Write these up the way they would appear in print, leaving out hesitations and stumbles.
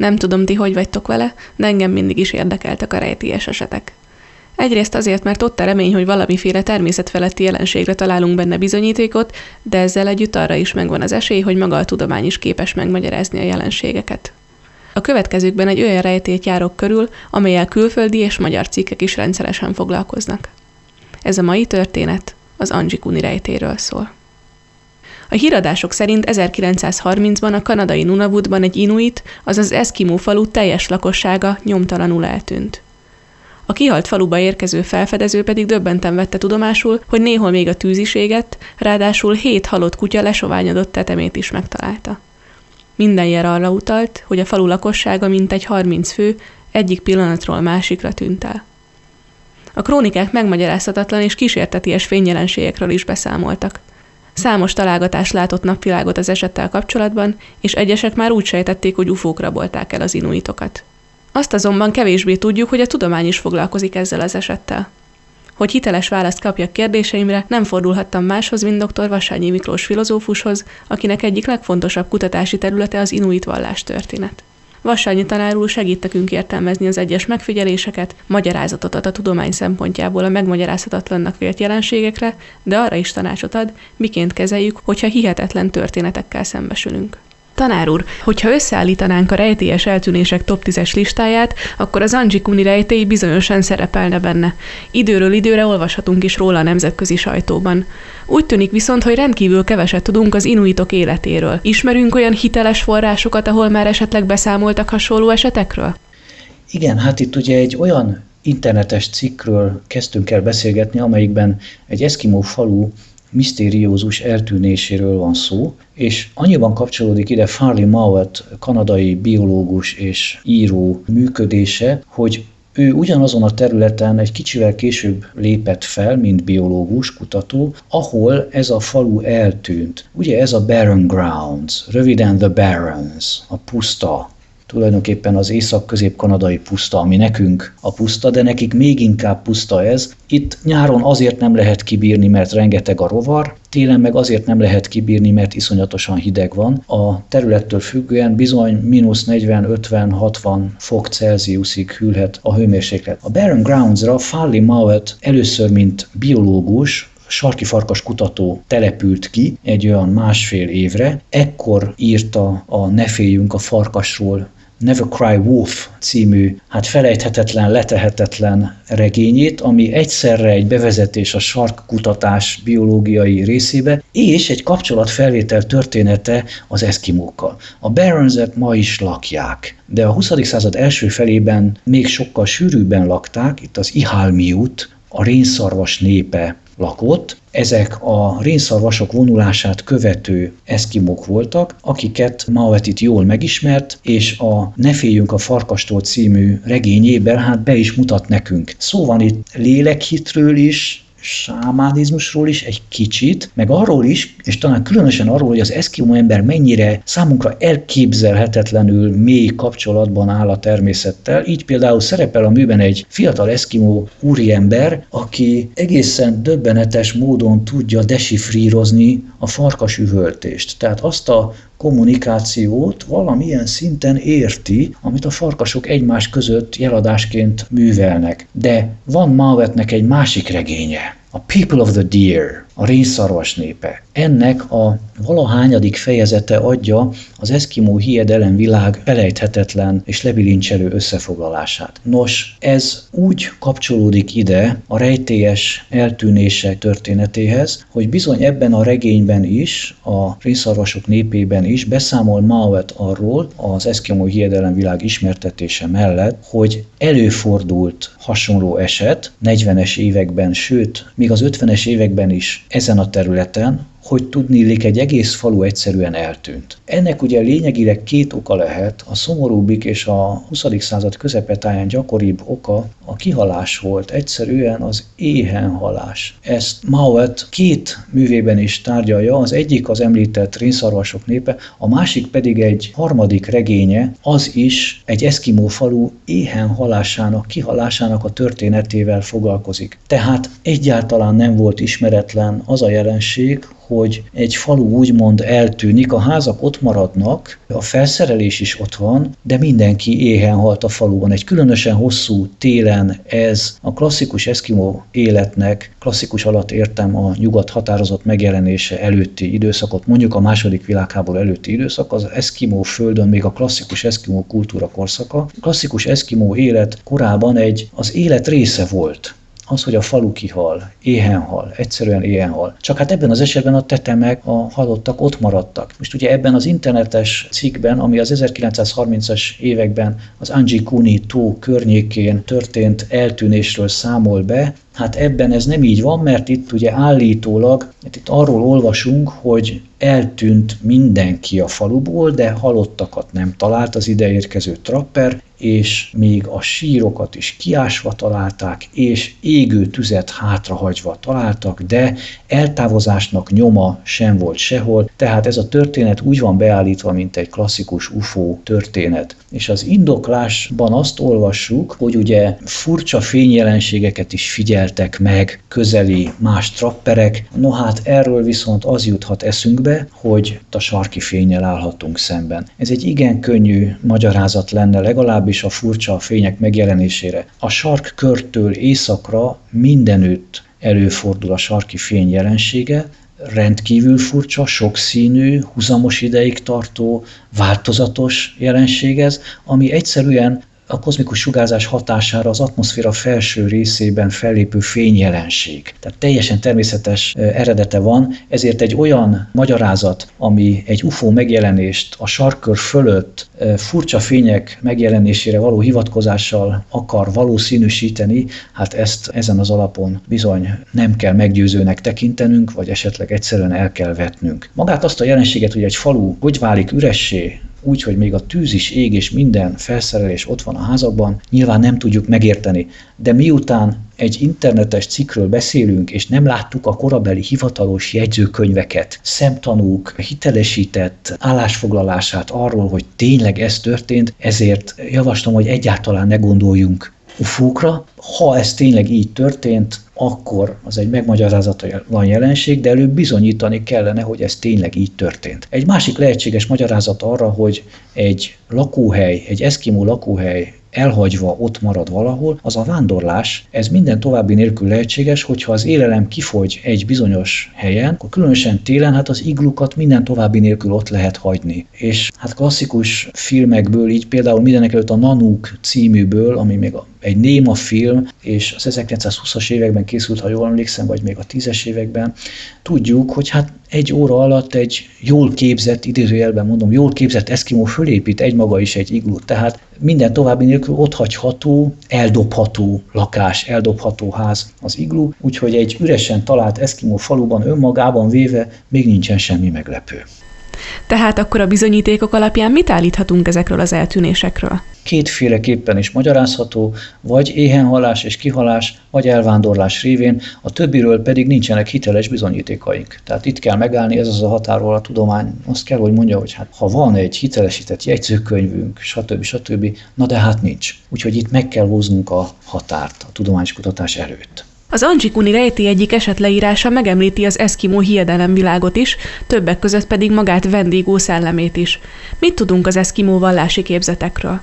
Nem tudom, ti hogy vagytok vele, de engem mindig is érdekeltek a rejtélyes esetek. Egyrészt azért, mert ott a remény, hogy valamiféle természetfeletti jelenségre találunk benne bizonyítékot, de ezzel együtt arra is megvan az esély, hogy maga a tudomány is képes megmagyarázni a jelenségeket. A következőkben egy olyan rejtélyt járok körül, amellyel külföldi és magyar cikkek is rendszeresen foglalkoznak. Ez a mai történet az Anji-Kuni rejtélyről szól. A híradások szerint 1930-ban a kanadai Nunavutban egy inuit, azaz eszkimó falu teljes lakossága nyomtalanul eltűnt. A kihalt faluba érkező felfedező pedig döbbenten vette tudomásul, hogy néhol még a tűz is égett, ráadásul 7 halott kutya lesoványodott tetemét is megtalálta. Minden jel arra utalt, hogy a falu lakossága mintegy 30 fő egyik pillanatról másikra tűnt el. A krónikák megmagyarázhatatlan és kísérteties fényjelenségekről is beszámoltak. Számos találgatás látott napvilágot az esettel kapcsolatban, és egyesek már úgy sejtették, hogy ufók rabolták el az inuitokat. Azt azonban kevésbé tudjuk, hogy a tudomány is foglalkozik ezzel az esettel. Hogy hiteles választ kapjak kérdéseimre, nem fordulhattam máshoz, mint dr. Vassányi Miklós filozófushoz, akinek egyik legfontosabb kutatási területe az inuit vallástörténet. Vassányi tanár úr segít nekünk értelmezni az egyes megfigyeléseket, magyarázatot ad a tudomány szempontjából a megmagyarázhatatlannak vélt jelenségekre, de arra is tanácsot ad, miként kezeljük, hogyha hihetetlen történetekkel szembesülünk. Tanár úr, hogyha összeállítanánk a rejtélyes eltűnések top 10-es listáját, akkor az Anji-Kuni rejtély bizonyosan szerepelne benne. Időről időre olvashatunk is róla a nemzetközi sajtóban. Úgy tűnik viszont, hogy rendkívül keveset tudunk az inuitok életéről. Ismerünk olyan hiteles forrásokat, ahol már esetleg beszámoltak hasonló esetekről? Igen, hát itt ugye egy olyan internetes cikkről kezdtünk el beszélgetni, amelyikben egy eszkimó falu misztériózus eltűnéséről van szó, és annyiban kapcsolódik ide Farley Mowat, kanadai biológus és író működése, hogy ő ugyanazon a területen egy kicsivel később lépett fel, mint biológus, kutató, ahol ez a falu eltűnt. Ugye ez a Barren Grounds, röviden The Barrens, a puszta. Tulajdonképpen az észak-közép-kanadai puszta, ami nekünk a puszta, de nekik még inkább puszta ez. Itt nyáron azért nem lehet kibírni, mert rengeteg a rovar, télen meg azért nem lehet kibírni, mert iszonyatosan hideg van. A területtől függően bizony -40, 50, 60 fok Celsiusig hűlhet a hőmérséklet. A Barren Grounds-ra Farley Mowat először, mint biológus, sarki farkas kutató települt ki egy olyan 1,5 évre. Ekkor írta a Ne féljünk a farkasról Never Cry Wolf című, felejthetetlen, letehetetlen regényét, ami egyszerre egy bevezetés a sarkkutatás biológiai részébe, és egy kapcsolatfelvétel története az eszkimókkal. A Barrenset ma is lakják, de a 20. század első felében még sokkal sűrűbben lakták, itt az Ihalmiut, a rénszarvas népe lakott. Ezek a rénszarvasok vonulását követő eszkimók voltak, akiket Mowat itt jól megismert, és a Ne féljünk a farkastól című regényében be is mutat nekünk. Szó van itt lélekhitről is, sámánizmusról is egy kicsit, meg arról is, és talán különösen arról, hogy az eszkimó ember mennyire számunkra elképzelhetetlenül mély kapcsolatban áll a természettel. Így például szerepel a műben egy fiatal eszkimó úriember, aki egészen döbbenetes módon tudja desifrírozni a farkas üvöltést. Tehát azt a kommunikációt valamilyen szinten érti, amit a farkasok egymás között jeladásként művelnek. De van Mowatnek egy másik regénye, a People of the Deer, a rénszarvas népe. Ennek a valahányadik fejezete adja az eszkimó hiedelem világ felejthetetlen és lebilincselő összefoglalását. Nos, ez úgy kapcsolódik ide a rejtélyes eltűnések történetéhez, hogy bizony ebben a regényben is, a rénszarvasok népében is beszámol Mowat arról, az eszkimó hiedelem világ ismertetése mellett, hogy előfordult hasonló eset 40-es években, sőt, még az 50-es években is ezen a területen, hogy tudniillik egy egész falu egyszerűen eltűnt. Ennek ugye lényegileg 2 oka lehet, a szomorúbbik és a 20. század közepetáján gyakoribb oka a kihalás volt, egyszerűen az éhenhalás. Ezt Mowat 2 művében is tárgyalja, az egyik az említett rénszarvasok népe, a másik pedig egy harmadik regénye, az is egy eszkimó falu éhenhalásának, kihalásának a történetével foglalkozik. Tehát egyáltalán nem volt ismeretlen az a jelenség, hogy egy falu úgymond eltűnik, a házak ott maradnak, a felszerelés is ott van, de mindenki éhen halt a faluban. Egy különösen hosszú télen ez a klasszikus eszkimó életnek, klasszikus alatt értem a nyugat határozott megjelenése előtti időszakot, mondjuk a II. Világháború előtti időszak, az eszkimó földön még a klasszikus eszkimó kultúra korszaka. A klasszikus eszkimó élet korában az élet része volt. Az, hogy a falu kihal, éhen hal, egyszerűen éhen hal. Csak hát ebben az esetben a tetemek, a halottak ott maradtak. Most ugye ebben az internetes cikkben, ami az 1930-as években az Anji-Kuni-tó környékén történt eltűnésről számol be, hát ebben ez nem így van, mert itt ugye állítólag, itt arról olvasunk, hogy eltűnt mindenki a faluból, de halottakat nem talált az ideérkező trapper, és még a sírokat is kiásva találták, és égő tüzet hátrahagyva találtak, de eltávozásnak nyoma sem volt sehol, tehát ez a történet úgy van beállítva, mint egy klasszikus UFO történet. És az indoklásban azt olvassuk, hogy ugye furcsa fényjelenségeket is figyeltek meg közeli más trapperek, no hát erről viszont az juthat eszünkbe, hogy a sarki fénnyel állhatunk szemben. Ez egy igen könnyű magyarázat lenne, legalábbis a furcsa fények megjelenésére. A sarkkörtől északra mindenütt előfordul a sarki fény jelensége, rendkívül furcsa, sokszínű, húzamos ideig tartó, változatos jelenség ez, ami egyszerűen a kozmikus sugárzás hatására az atmoszféra felső részében fellépő fényjelenség. Tehát teljesen természetes eredete van, ezért egy olyan magyarázat, ami egy UFO megjelenést a sarkkör fölött furcsa fények megjelenésére való hivatkozással akar valószínűsíteni, hát ezt ezen az alapon bizony nem kell meggyőzőnek tekintenünk, vagy esetleg egyszerűen el kell vetnünk. Magát azt a jelenséget, hogy egy falu hogy válik üressé, úgy, hogy még a tűz is ég, és minden felszerelés ott van a házakban, nyilván nem tudjuk megérteni. De miután egy internetes cikkről beszélünk, és nem láttuk a korabeli hivatalos jegyzőkönyveket, szemtanúk hitelesített állásfoglalását arról, hogy tényleg ez történt, ezért javaslom, hogy egyáltalán ne gondoljunk UFO-kra. Ha ez tényleg így történt, akkor az egy megmagyarázatlan jelenség, de előbb bizonyítani kellene, hogy ez tényleg így történt. Egy másik lehetséges magyarázat arra, hogy egy lakóhely, egy eszkimó lakóhely elhagyva ott marad valahol, az a vándorlás, ez minden további nélkül lehetséges, hogyha az élelem kifogy egy bizonyos helyen, akkor különösen télen, hát az iglukat minden további nélkül ott lehet hagyni. És hát klasszikus filmekből, így például mindenekelőtt a Nanook címűből, ami még egy néma film, és az 1920-as években készült, ha jól emlékszem, vagy még a 10-es években, tudjuk, hogy hát egy óra alatt egy jól képzett, idézőjelben mondom, jól képzett eszkimó fölépít egymaga is egy iglút, tehát minden további nélkül otthagyható, eldobható lakás, eldobható ház az iglu, úgyhogy egy üresen talált eszkimó faluban önmagában véve még nincsen semmi meglepő. Tehát akkor a bizonyítékok alapján mit állíthatunk ezekről az eltűnésekről? Kétféleképpen is magyarázható, vagy éhenhalás és kihalás, vagy elvándorlás révén, a többiről pedig nincsenek hiteles bizonyítékaink. Tehát itt kell megállni, ez az a határ, ahol a tudomány azt kell, hogy mondja, hogy hát, ha van egy hitelesített jegyzőkönyvünk, stb., na de hát nincs. Úgyhogy itt meg kell húznunk a határt a tudományos kutatás előtt. Az Anji-Kuni rejtély egyik esetleírása megemlíti az eszkimó hiedelemvilágot is, többek között pedig magát vendégó szellemét is. Mit tudunk az eszkimó vallási képzetekről?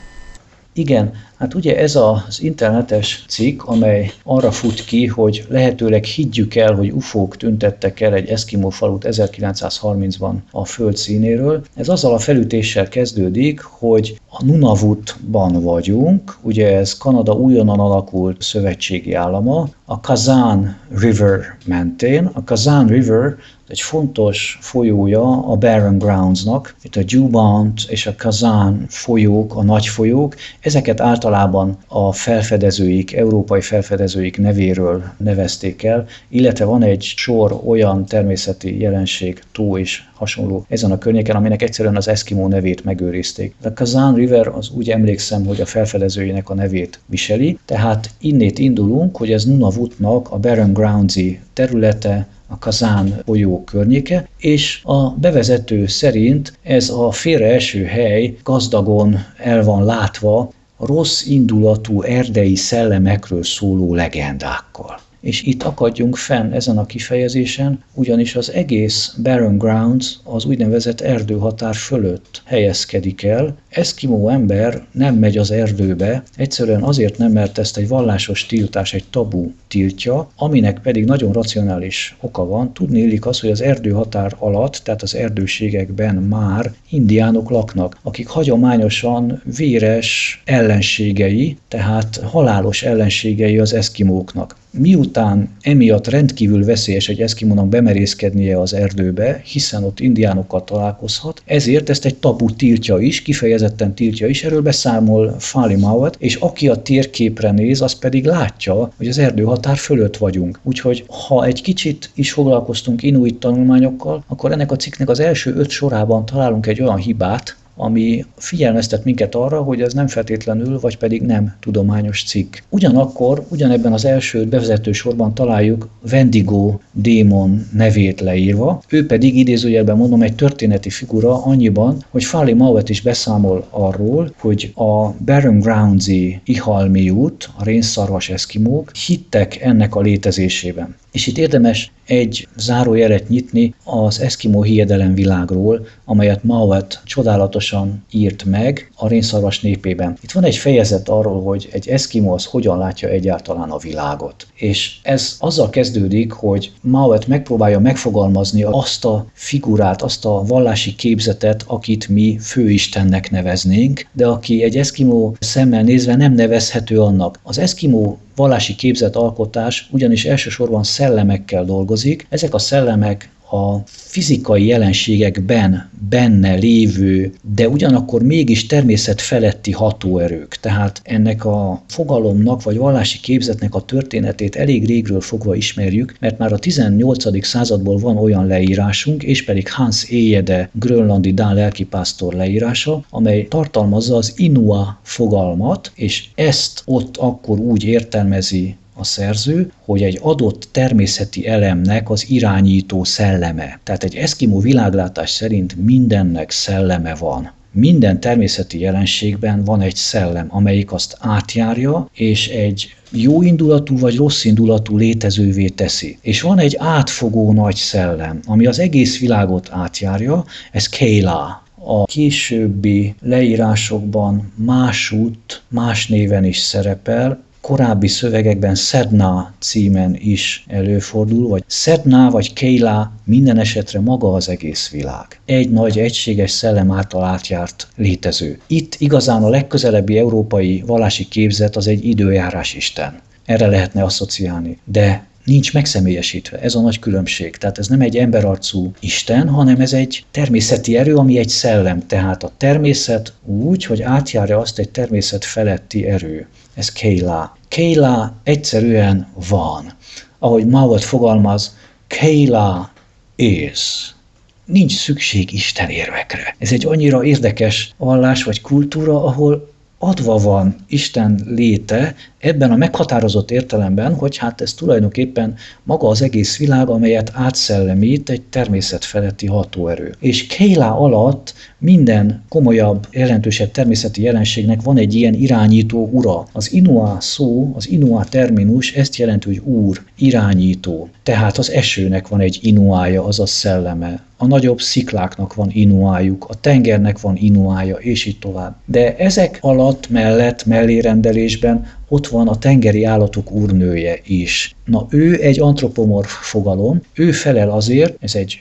Igen, hát ugye ez az internetes cikk, amely arra fut ki, hogy lehetőleg higgyük el, hogy UFO-k tüntettek el egy eszkimó falut 1930-ban a föld színéről. Ez azzal a felütéssel kezdődik, hogy a Nunavutban vagyunk, ugye ez Kanada újonnan alakult szövetségi állama, a Kazan River mentén. A Kazan River egy fontos folyója a Barren Groundsnak, itt a Dubont és a Kazan folyók, a nagy folyók, ezeket általában a felfedezőik, európai felfedezőik nevéről nevezték el, illetve van egy sor olyan természeti jelenség, tó és hasonló ezen a környéken, aminek egyszerűen az eszkimó nevét megőrizték. A Kazan River az úgy emlékszem, hogy a felfedezőinek a nevét viseli, tehát innét indulunk, hogy ez Nunavutnak a Barren Grounds-i területe, a Kazan folyó környéke, és a bevezető szerint ez a félreeső hely gazdagon el van látva rossz indulatú erdei szellemekről szóló legendákkal. és itt akadjunk fenn ezen a kifejezésen, ugyanis az egész Barren Grounds az úgynevezett erdőhatár fölött helyezkedik el. Eszkimó ember nem megy az erdőbe, egyszerűen azért nem, mert ezt egy vallásos tiltás, egy tabu tiltja, aminek pedig nagyon racionális oka van. Tudni illik az, hogy az erdőhatár alatt, tehát az erdőségekben már indiánok laknak, akik hagyományosan véres ellenségei, tehát halálos ellenségei az eszkimóknak. Miután emiatt rendkívül veszélyes egy eszkimónak bemerészkednie az erdőbe, hiszen ott indiánokkal találkozhat, ezért ezt egy tabu tiltja is, kifejezetten tiltja is, erről beszámol Fali Mauat, és aki a térképre néz, az pedig látja, hogy az erdőhatár fölött vagyunk. Úgyhogy ha egy kicsit is foglalkoztunk inuit tanulmányokkal, akkor ennek a cikknek az első 5 sorában találunk egy olyan hibát, ami figyelmeztet minket arra, hogy ez nem feltétlenül, vagy pedig nem tudományos cikk. Ugyanakkor, ugyanebben az első bevezető sorban találjuk Wendigo démon nevét leírva, ő pedig idézőjelben mondom egy történeti figura annyiban, hogy Fali Mauat is beszámol arról, hogy a Barren Grounds-i ihalmiút, a rénszarvas eszkimók hittek ennek a létezésében. És itt érdemes egy zárójelet nyitni az eszkimó hiedelem világról, amelyet Mauat csodálatosan írt meg a rénszarvas népében. Itt van egy fejezet arról, hogy egy eszkimó az hogyan látja egyáltalán a világot. És ez azzal kezdődik, hogy Mauat megpróbálja megfogalmazni azt a figurát, azt a vallási képzetet, akit mi főistennek neveznénk, de aki egy eszkimó szemmel nézve nem nevezhető annak. Az eszkimó vallási képzetalkotás ugyanis elsősorban szellemekkel dolgozik. Ezek a szellemek a fizikai jelenségekben benne lévő, de ugyanakkor mégis természet feletti hatóerők. Tehát ennek a fogalomnak vagy vallási képzetnek a történetét elég régről fogva ismerjük, mert már a 18. századból van olyan leírásunk, és pedig Hans Eyede grönlandi dán lelkipásztor leírása, amely tartalmazza az Inua fogalmat, és ezt ott akkor úgy értelmezi a szerző, hogy egy adott természeti elemnek az irányító szelleme. Tehát egy eszkimó világlátás szerint mindennek szelleme van. Minden természeti jelenségben van egy szellem, amelyik azt átjárja, és egy jó indulatú vagy rossz indulatú létezővé teszi. És van egy átfogó nagy szellem, ami az egész világot átjárja, ez Kayla. A későbbi leírásokban másút, más néven is szerepel, korábbi szövegekben Sedna címen is előfordul, vagy Sedna vagy Kayla, minden esetre maga az egész világ. Egy nagy, egységes szellem által átjárt létező. Itt igazán a legközelebbi európai vallási képzet az egy időjárás isten. Erre lehetne asszociálni. De nincs megszemélyesítve, ez a nagy különbség. Tehát ez nem egy emberarcú isten, hanem ez egy természeti erő, ami egy szellem. Tehát a természet úgy, hogy átjárja azt egy természet feletti erő. Ez Kayla. Kayla egyszerűen van. Ahogy Mauat fogalmaz, Kayla is. Nincs szükség Isten érvekre. Ez egy annyira érdekes vallás vagy kultúra, ahol adva van Isten léte ebben a meghatározott értelemben, hogy hát ez tulajdonképpen maga az egész világ, amelyet átszellemít egy természet feletti hatóerő. És Kayla alatt minden komolyabb, jelentősebb természeti jelenségnek van egy ilyen irányító ura. Az Inua szó, az Inua terminus ezt jelenti, hogy úr, irányító. Tehát az esőnek van egy inuája, azaz szelleme. A nagyobb szikláknak van inuájuk, a tengernek van inuája, és így tovább. De ezek alatt, mellérendelésben ott van a tengeri állatok úrnője is. Na, ő egy antropomorf fogalom, ő felel azért, ez egy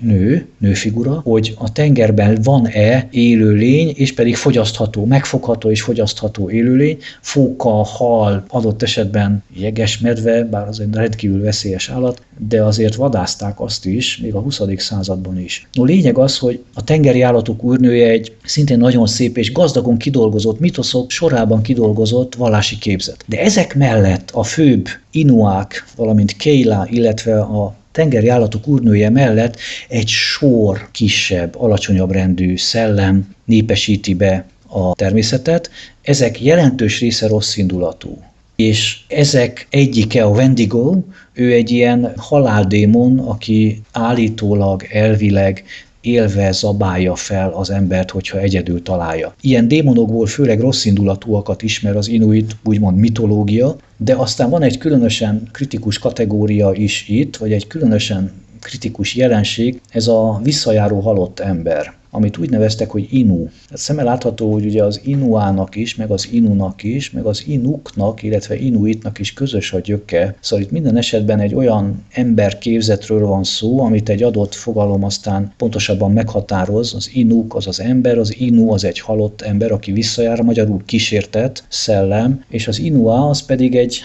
nőfigura, hogy a tengerben van-e élőlény, és pedig fogyasztható, megfogható és fogyasztható élőlény, fóka, hal, adott esetben jegesmedve, bár az egy rendkívül veszélyes állat, de azért vadászták azt is, még a 20. században is. No, lényeg az, hogy a tengeri állatok úrnője egy szintén nagyon szép és gazdagon kidolgozott, mitoszok sorában kidolgozott vallási képzet. De ezek mellett a főbb inuák, valamint Kayla, illetve a tengeri állatok úrnője mellett egy sor kisebb, alacsonyabb rendű szellem népesíti be a természetet. Ezek jelentős része rossz indulatú. És ezek egyike a Wendigo, ő egy ilyen haláldémon, aki állítólag elvileg élve zabálja fel az embert, hogyha egyedül találja. Ilyen démonokból főleg rosszindulatúakat ismer az inuit, úgymond mitológia, de aztán van egy különösen kritikus kategória is itt, vagy egy különösen kritikus jelenség, ez a visszajáró halott ember, amit úgy neveztek, hogy inu. Tehát szemmel látható, hogy ugye az inuának is, meg az inunak is, meg az inuknak, illetve inuitnak is közös a gyöke. Szóval itt minden esetben egy olyan emberképzetről van szó, amit egy adott fogalom aztán pontosabban meghatároz. Az inuk az az ember, az inu az egy halott ember, aki visszajár, magyarul kísértett szellem, és az inua az pedig egy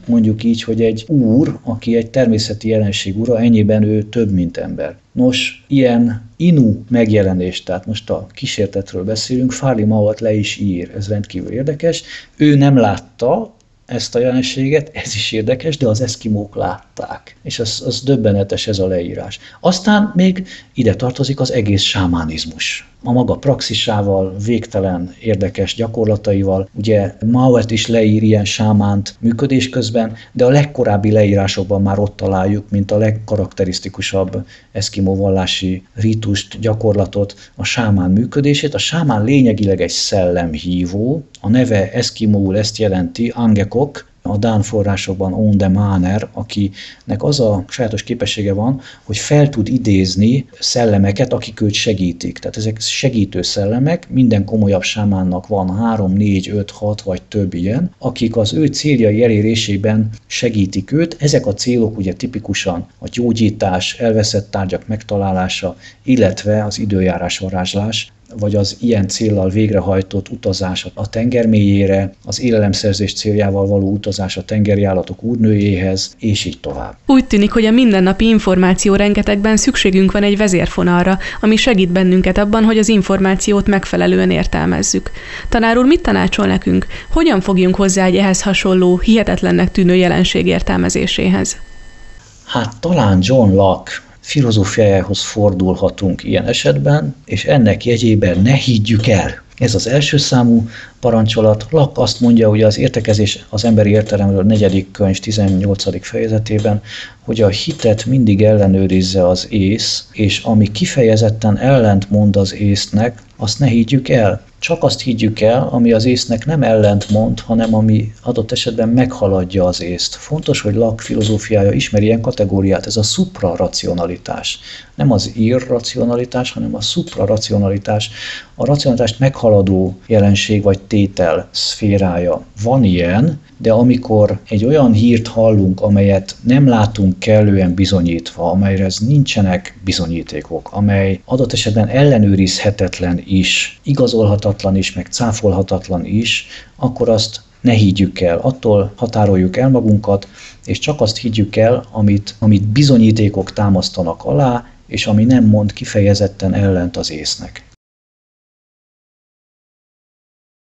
mondjuk így, hogy egy úr, aki egy természeti jelenség ura, ennyiben ő több, mint ember. Nos, ilyen inu megjelenés, tehát most a kísértetről beszélünk, Farley Mowat le is ír, ez rendkívül érdekes. Ő nem látta ezt a jelenséget, ez is érdekes, de az eszkimók látták. És az döbbenetes ez a leírás. Aztán még ide tartozik az egész sámánizmus. A maga praxisával, végtelen érdekes gyakorlataival. Ugye Mowat is leír ilyen sámánt működés közben, de a legkorábbi leírásokban már ott találjuk, mint a legkarakterisztikusabb eszkimó vallási rítust, gyakorlatot, a sámán működését. A sámán lényegileg egy szellemhívó, a neve eszkimóul ezt jelenti, angekok, a dán forrásokban on the maner, akinek az a sajátos képessége van, hogy fel tud idézni szellemeket, akik őt segítik. Tehát ezek segítő szellemek, minden komolyabb sámánnak van 3, 4, 5, 6 vagy több ilyen, akik az ő céljai elérésében segítik őt. Ezek a célok ugye tipikusan a gyógyítás, elveszett tárgyak megtalálása, illetve az időjárás varázslás, vagy az ilyen céllal végrehajtott utazás a tenger mélyére, az élelemszerzés céljával való utazás a tengeri állatok úrnőjéhez, és így tovább. Úgy tűnik, hogy a mindennapi információ rengetegben szükségünk van egy vezérfonalra, ami segít bennünket abban, hogy az információt megfelelően értelmezzük. Tanár úr, mit tanácsol nekünk? Hogyan fogjunk hozzá egy ehhez hasonló, hihetetlennek tűnő jelenség értelmezéséhez? Hát talán John Locke filozófiájához fordulhatunk ilyen esetben, és ennek jegyében ne higgyük el. Ez az első számú parancsolat. Locke azt mondja, hogy az értekezés az emberi értelemről 4. könyv 18. fejezetében, hogy a hitet mindig ellenőrizze az ész, és ami kifejezetten ellentmond az észnek, azt ne higgyük el. Csak azt higgyük el, ami az észnek nem ellentmond, hanem ami adott esetben meghaladja az észt. Fontos, hogy Locke filozófiája ismeri ilyen kategóriát, ez a supraracionalitás. Nem az irracionalitás, hanem a supraracionalitás, a racionalitást meghaladó jelenség vagy tétel szférája. Van ilyen, de amikor egy olyan hírt hallunk, amelyet nem látunk kellően bizonyítva, amelyre nincsenek bizonyítékok, amely adott esetben ellenőrizhetetlen is, igazolhatatlan is, meg cáfolhatatlan is, akkor azt ne higgyük el. Attól határoljuk el magunkat, és csak azt higgyük el, amit bizonyítékok támasztanak alá, és ami nem mond kifejezetten ellent az észnek.